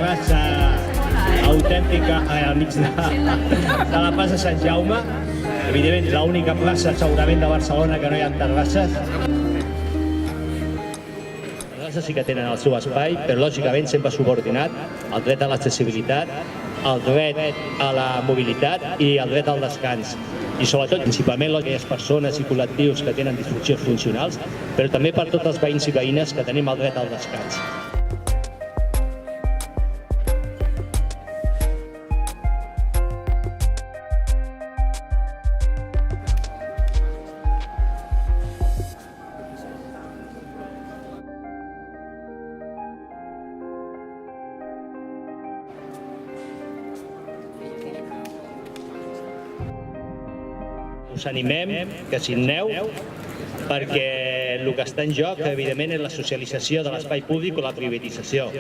terrassa autèntica al mig de la plaça Sant Jaume. Evidentment, l'única plaça segurament de Barcelona que no hi ha terrasses. Les terrasses sí que tenen el seu espai, però lògicament sempre subordinat al dret a l'accessibilitat, el dret a la mobilitat i el dret al descans. I sobretot, principalment, aquelles persones i col·lectius que tenen disfuncions funcionals, però també per tots els veïns i veïnes que tenim el dret al descans. Us animem que signeu perquè el que està en joc, evidentment, és la socialització de l'espai públic o la privatització.